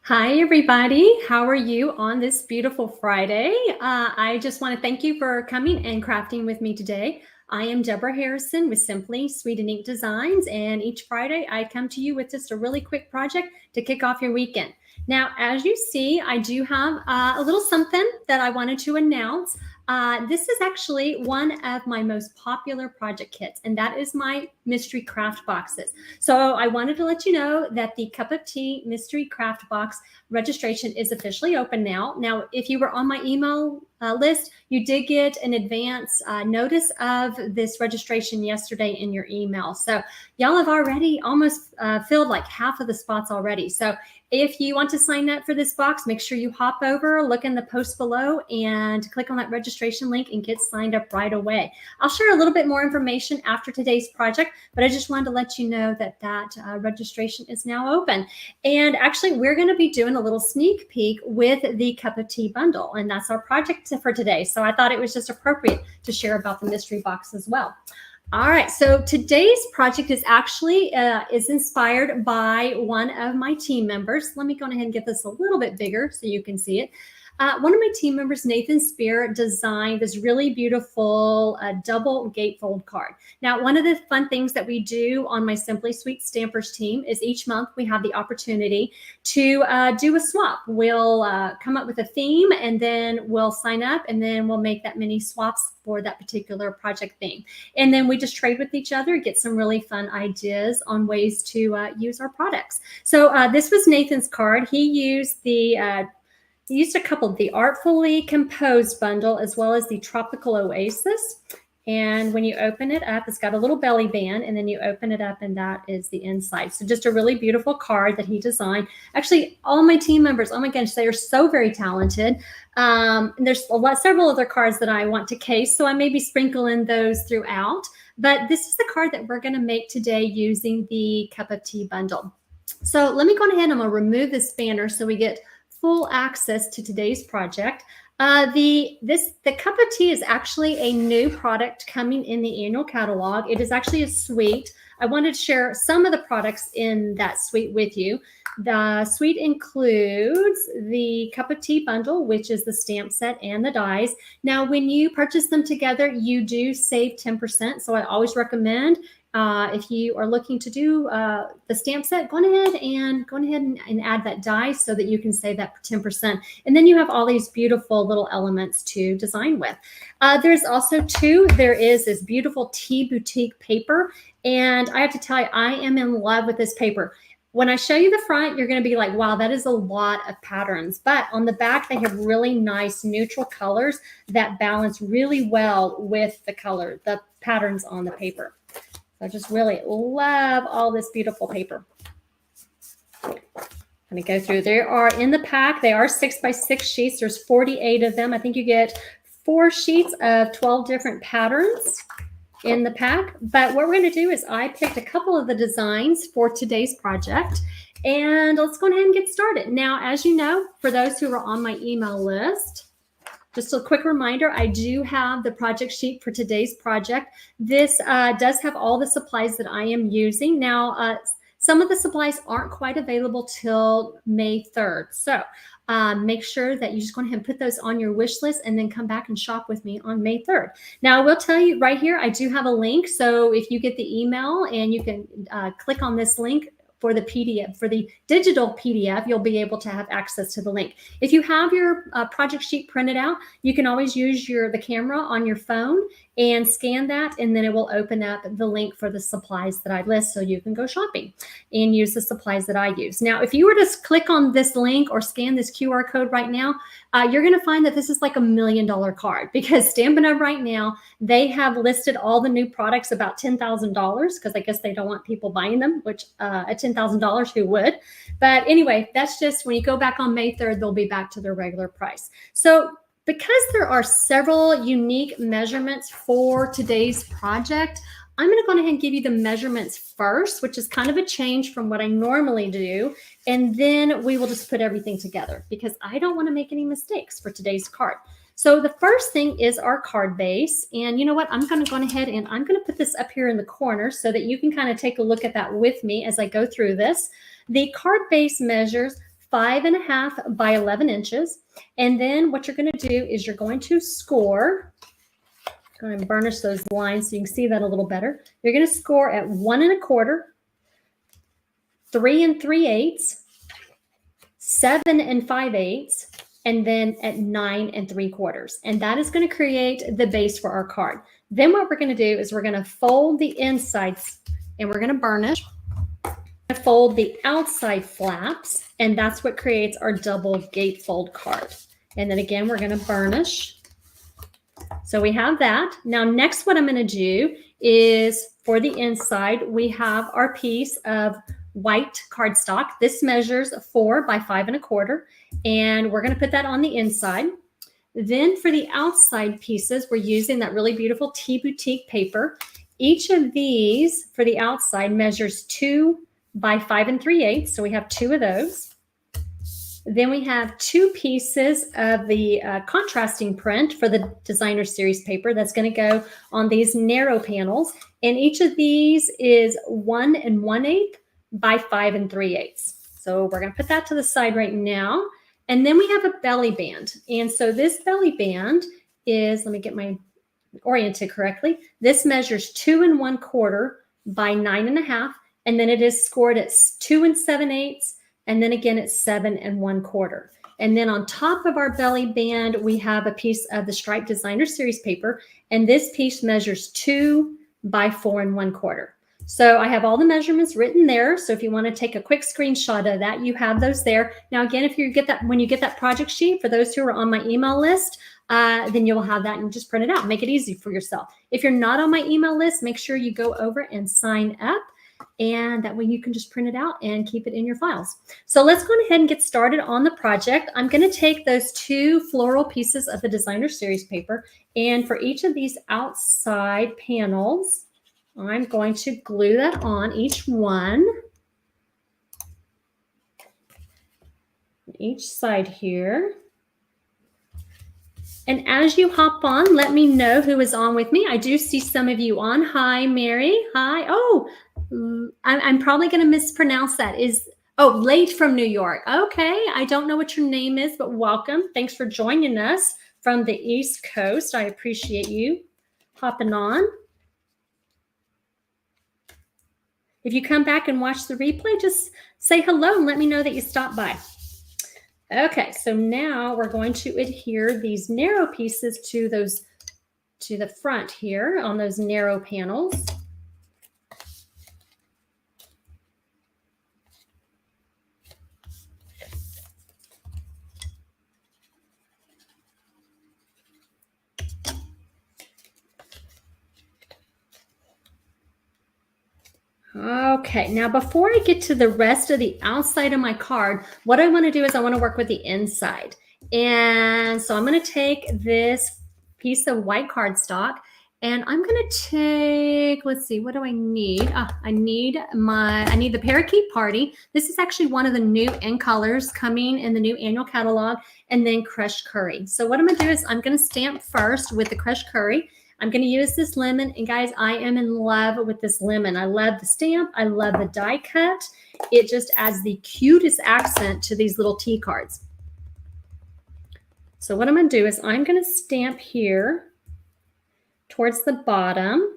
Hi, everybody. How are you on this beautiful Friday? I just want to thank you for coming and crafting with me today. I am Deborah Harrison with Simply Sweet and Ink Designs, and each Friday I come to you with just a really quick project to kick off your weekend. Now, as you see, I do have a little something that I wanted to announce. This is actually one of my most popular project kits, and that is my mystery craft boxes. So I wanted to let you know that the Cup of Tea Mystery Craft Box registration is officially open now. Now, if you were on my email list, you did get an advance notice of this registration yesterday in your email. So y'all have already almost filled like half of the spots already. So if you want to sign up for this box, make sure you hop over, look in the post below, and click on that registration link and get signed up right away. I'll share a little bit more information after today's project, but I just wanted to let you know that registration is now open. And actually, we're going to be doing a little sneak peek with the Cup of Tea bundle, and that's our project for today. So I thought it was just appropriate to share about the mystery box as well. All right, so today's project is actually is inspired by one of my team members. Let me go ahead and get this a little bit bigger so you can see it. One of my team members, Nathan Spear, designed this really beautiful double gatefold card. Now, one of the fun things that we do on my Simply Sweet Stampers team is each month we have the opportunity to do a swap. We'll come up with a theme, and then we'll sign up, and then we'll make that many swaps for that particular project theme. And then we just trade with each other, get some really fun ideas on ways to use our products. So this was Nathan's card. He used a couple of the Artfully Composed bundle as well as the Tropical Oasis. And when you open it up, it's got a little belly band, and then you open it up, and that is the inside. So just a really beautiful card that he designed. Actually, all my team members, oh my gosh, they are so very talented. And there's several other cards that I want to case, so I may be sprinkling those throughout. But this is the card that we're going to make today using the Cup of Tea bundle. So let me go ahead and I'm going to remove this banner so we get full access to today's project. The Cup of Tea is actually a new product coming in the annual catalog. It is actually a suite. I wanted to share some of the products in that suite with you. The suite includes the Cup of Tea bundle, which is the stamp set and the dies. Now, when you purchase them together, you do save 10%. So I always recommend if you are looking to do the stamp set, go ahead and add that die so that you can save that 10%. And then you have all these beautiful little elements to design with. There's also there is this beautiful Tea Boutique paper. And I have to tell you, I am in love with this paper. When I show you the front, you're going to be like, wow, that is a lot of patterns. But on the back, they have really nice neutral colors that balance really well with the patterns on the paper. I just really love all this beautiful paper. I'm going to go through. There are in the pack, they are 6x6 sheets. There's 48 of them. I think you get 4 sheets of 12 different patterns in the pack. But what we're going to do is I picked a couple of the designs for today's project. And let's go ahead and get started. Now, as you know, for those who are on my email list, just a quick reminder, I do have the project sheet for today's project. This does have all the supplies that I am using. Now, some of the supplies aren't quite available till May 3rd. So make sure that you just go ahead and put those on your wish list and then come back and shop with me on May 3rd. Now, I will tell you right here, I do have a link. So if you get the email and you can click on this link, for the PDF, for the digital PDF, you'll be able to have access to the link. If you have your project sheet printed out, you can always use the camera on your phone and scan that, and then it will open up the link for the supplies that I list so you can go shopping and use the supplies that I use. Now, if you were to click on this link or scan this QR code right now, you're going to find that this is like $1 million card, because Stampin' Up! Right now, they have listed all the new products about $10,000, because I guess they don't want people buying them, which at $10,000, who would? But anyway, that's just when you go back on May 3rd, they'll be back to their regular price. So because there are several unique measurements for today's project, I'm going to go ahead and give you the measurements first, which is kind of a change from what I normally do. And then we will just put everything together because I don't want to make any mistakes for today's card. So the first thing is our card base. And you know what? I'm going to go ahead and I'm going to put this up here in the corner so that you can kind of take a look at that with me as I go through this. The card base measures 5.5 by 11 inches. And then what you're going to do is you're going to score. I'm going to burnish those lines so you can see that a little better. You're going to score at 1 1/4, 3 3/8, 7 5/8, and then at 9 3/4. And that is going to create the base for our card. Then what we're going to do is we're going to fold the insides and we're going to burnish. Fold the outside flaps, and that's what creates our double gatefold card. And then again, we're going to burnish. So we have that. Now, next, what I'm going to do is for the inside, we have our piece of white cardstock. This measures 4 by 5 1/4, and we're going to put that on the inside. Then for the outside pieces, we're using that really beautiful Tea Boutique paper. Each of these for the outside measures 2 by 5 3/8. So we have 2 of those. Then we have 2 pieces of the contrasting print for the Designer Series paper that's going to go on these narrow panels. And each of these is 1 1/8 by 5 3/8. So we're going to put that to the side right now. And then we have a belly band. And so this belly band is, let me get my oriented correctly. This measures 2 1/4 by 9 1/2. And then it is scored at 2 7/8. And then again, it's 7 1/4. And then on top of our belly band, we have a piece of the Striped Designer Series paper. And this piece measures 2 by 4 1/4. So I have all the measurements written there. So if you want to take a quick screenshot of that, you have those there. Now, again, if you get that, when you get that project sheet, for those who are on my email list, then you'll have that and just print it out. Make it easy for yourself. If you're not on my email list, make sure you go over and sign up. And that way you can just print it out and keep it in your files. So let's go ahead and get started on the project. I'm going to take those 2 floral pieces of the Designer Series paper. And for each of these outside panels, I'm going to glue that on each one. Each side here. And as you hop on, let me know who is on with me. I do see some of you on. Hi, Mary. Hi. Oh, I'm probably going to mispronounce that. Late from New York. Okay. I don't know what your name is, but welcome. Thanks for joining us from the East Coast. I appreciate you hopping on. If you come back and watch the replay, just say hello and let me know that you stopped by. Okay, so now we're going to adhere these narrow pieces to the front here on those narrow panels. Okay, now before I get to the rest of the outside of my card, what I want to do is I want to work with the inside. And so I'm going to take this piece of white cardstock and I'm going to take, let's see, what do I need? I need the Parakeet Party. This is actually one of the new in colors coming in the new annual catalog, and then Crushed Curry. So what I'm going to do is I'm going to stamp first with the Crushed Curry. I'm going to use this lemon, and guys, I am in love with this lemon. I love the stamp. I love the die cut. It just adds the cutest accent to these little tea cards. So what I'm going to do is I'm going to stamp here towards the bottom.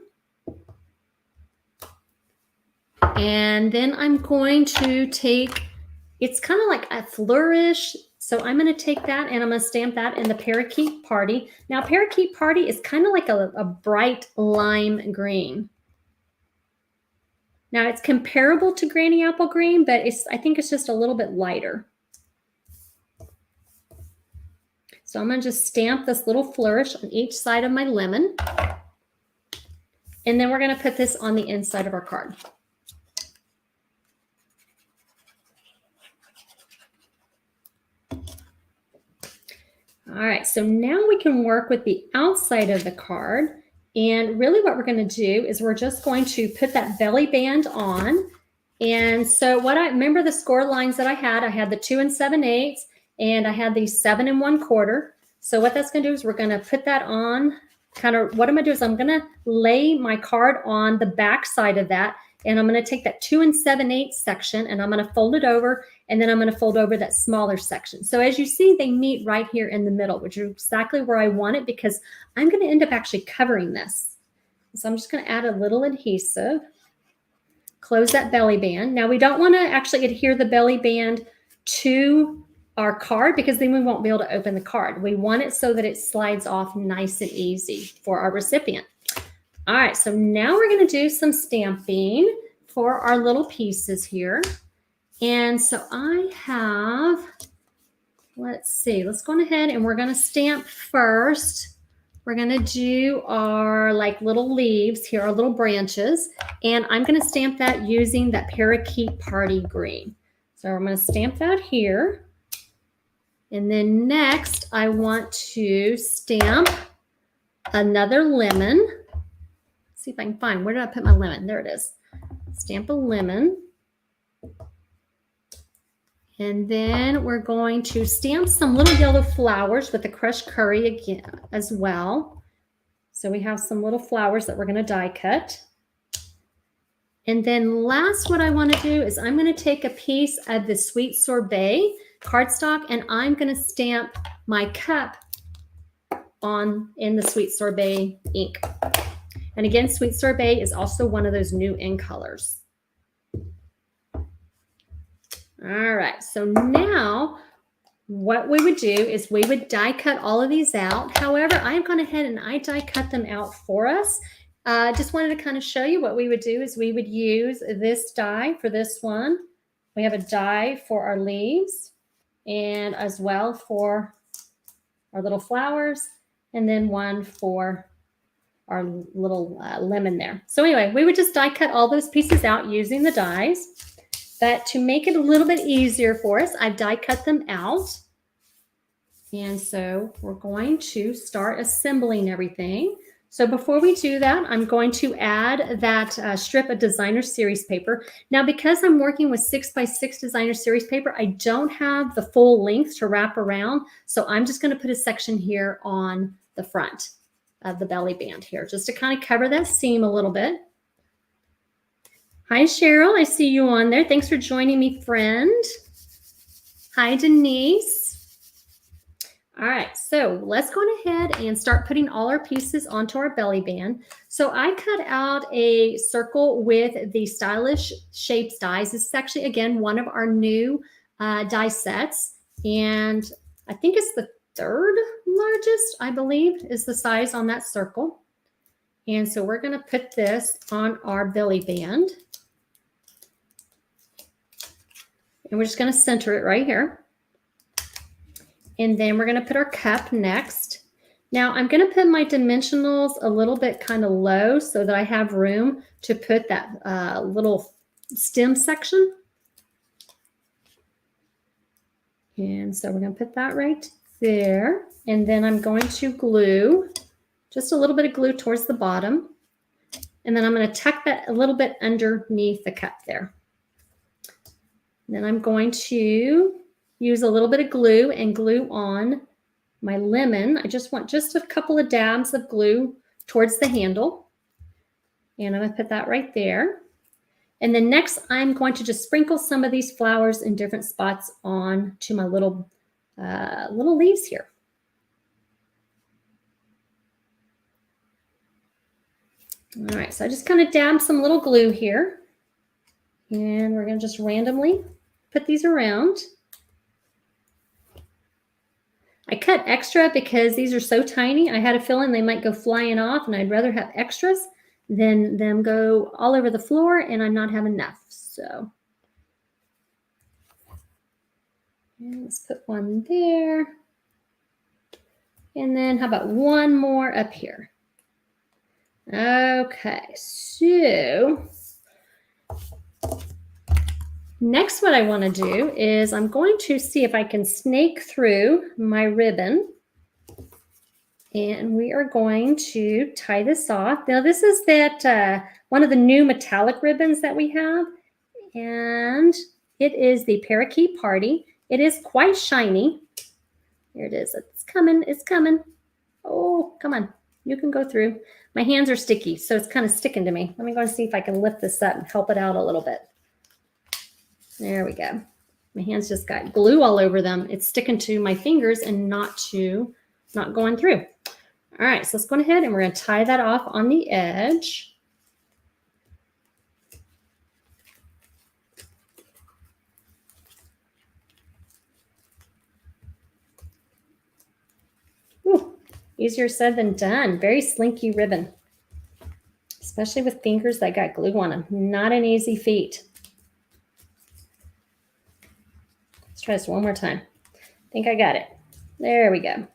And then I'm going to take, it's kind of like a flourish. So I'm going to take that and I'm going to stamp that in the Parakeet Party. Now, Parakeet Party is kind of like a bright lime green. Now, it's comparable to Granny Apple Green, but I think it's just a little bit lighter. So I'm going to just stamp this little flourish on each side of my lemon. And then we're going to put this on the inside of our card. All right, so now we can work with the outside of the card. And really what we're going to do is we're just going to put that belly band on. And so remember the score lines that I had the 2 7/8 and I had the 7 1/4. So what that's going to do is we're going to put that on what I'm going to do is I'm going to lay my card on the back side of that. and I'm going to take that 2 7/8 section and I'm going to fold it over, and then I'm going to fold over that smaller section. So as you see, they meet right here in the middle, which is exactly where I want it because I'm going to end up actually covering this. So I'm just going to add a little adhesive, close that belly band. Now we don't want to actually adhere the belly band to our card because then we won't be able to open the card. We want it so that it slides off nice and easy for our recipient. All right, so now we're going to do some stamping for our little pieces here. And so I have, let's see, let's go ahead and we're going to stamp first. We're going to do our like little leaves here, our little branches. And I'm going to stamp that using that Parakeet Party green. So I'm going to stamp that here. And then next I want to stamp another lemon. See if I can find, where did I put my lemon? There it is. Stamp a lemon. And then we're going to stamp some little yellow flowers with the crushed curry again as well. So we have some little flowers that we're going to die cut. And then last, what I want to do is I'm going to take a piece of the Sweet Sorbet cardstock and I'm going to stamp my cup in the Sweet Sorbet ink. And again, Sweet Sorbet is also one of those new ink colors. All right, so now what we would do is we would die cut all of these out. However, I've gone ahead and I die cut them out for us. Just wanted to kind of show you what we would do is we would use this die for this one. We have a die for our leaves and as well for our little flowers, and then one for our little lemon there. So anyway, we would just die cut all those pieces out using the dies. But to make it a little bit easier for us, I've die cut them out. And so we're going to start assembling everything. So before we do that, I'm going to add that strip of designer series paper. Now, because I'm working with 6x6 designer series paper, I don't have the full length to wrap around. So I'm just going to put a section here on the front of the belly band here, just to kind of cover that seam a little bit. Hi, Cheryl. I see you on there. Thanks for joining me, friend. Hi, Denise. All right, so let's go ahead and start putting all our pieces onto our belly band. So I cut out a circle with the Stylish Shapes dies. This is actually, again, one of our new die sets. And I think it's the third largest, I believe, is the size on that circle. And so we're going to put this on our belly band. And we're just going to center it right here. And then we're going to put our cup next. Now I'm going to put my dimensionals a little bit kind of low so that I have room to put that little stem section. And so we're going to put that right there. And then I'm going to glue just a little bit of glue towards the bottom. And then I'm going to tuck that a little bit underneath the cup there. Then I'm going to use a little bit of glue and glue on my lemon. I just want just a couple of dabs of glue towards the handle. And I'm going to put that right there. And then next, I'm going to just sprinkle some of these flowers in different spots on to my little leaves here. All right, so I just kind of dab some little glue here. And we're going to just randomly put these around. I cut extra because these are so tiny. I had a feeling they might go flying off, and I'd rather have extras than them go all over the floor, and I'm not have enough. So and let's put one there. And then how about one more up here? Okay, so next, what I want to do is I'm going to see if I can snake through my ribbon, and we are going to tie this off. Now, this is that one of the new metallic ribbons that we have, and it is the Parakeet Party. It is quite shiny. Here it is. It's coming. It's coming. Oh, come on. You can go through. My hands are sticky, so it's kind of sticking to me. Let me go and see if I can lift this up and help it out a little bit. There we go. My hands just got glue all over them. It's sticking to my fingers and not going through. All right, so let's go ahead and we're going to tie that off on the edge. Ooh, easier said than done. Very slinky ribbon, especially with fingers that got glue on them. Not an easy feat. Let's try this one more time. I think I got it. There we go.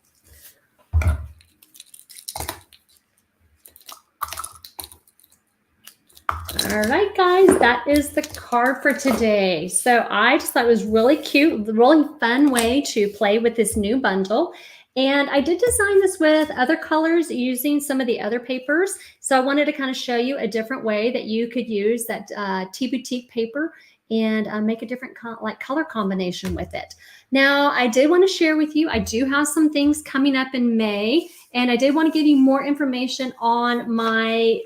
All right, guys, that is the card for today. So I just thought it was really cute, really fun way to play with this new bundle. And I did design this with other colors using some of the other papers. So I wanted to kind of show you a different way that you could use that Tea Boutique paper and make a different color combination with it. Now, I did want to share with you, I do have some things coming up in May, and I did want to give you more information on my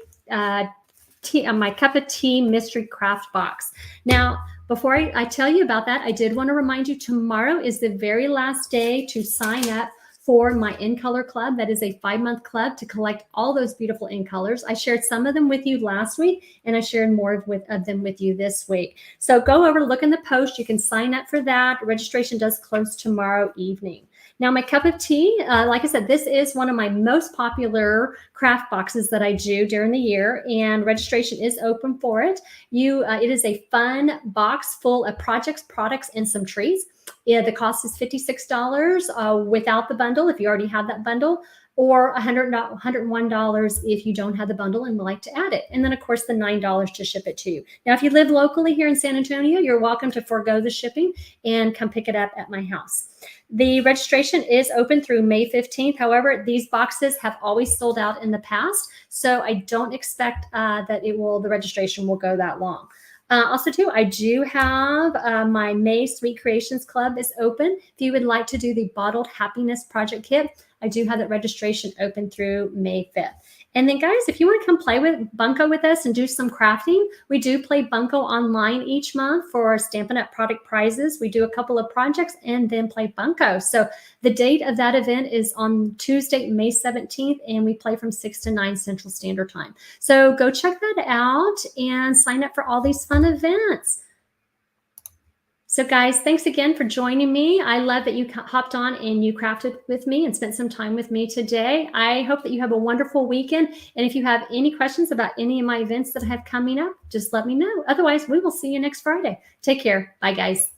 my cup of tea mystery craft box. Now, before I tell you about that, I did want to remind you tomorrow is the very last day to sign up for my In Color Club. That is a 5-month club to collect all those beautiful in colors. I shared some of them with you last week, and I shared more of them with you this week. So go over, look in the post. You can sign up for that. Registration does close tomorrow evening. Now, my cup of tea, like I said, this is one of my most popular craft boxes that I do during the year, and registration is open for it. It is a fun box full of projects, products, and some trees. Yeah, the cost is $56 without the bundle if you already have that bundle, or $101 if you don't have the bundle and would like to add it. And then, of course, the $9 to ship it to you. Now, if you live locally here in San Antonio, you're welcome to forego the shipping and come pick it up at my house. The registration is open through May 15th. However, these boxes have always sold out in the past, so I don't expect that the registration will go that long. Also, too, I do have my May Sweet Creations Club is open. If you would like to do the Bottled Happiness Project Kit, I do have that registration open through May 5th. And then, guys, if you want to come play with Bunko with us and do some crafting, we do play Bunko online each month for Stampin' Up! Product prizes. We do a couple of projects and then play Bunko. So the date of that event is on Tuesday, May 17th, and we play from 6 to 9 Central Standard Time. So go check that out and sign up for all these fun events. So guys, thanks again for joining me. I love that you hopped on and you crafted with me and spent some time with me today. I hope that you have a wonderful weekend. And if you have any questions about any of my events that I have coming up, just let me know. Otherwise, we will see you next Friday. Take care. Bye, guys.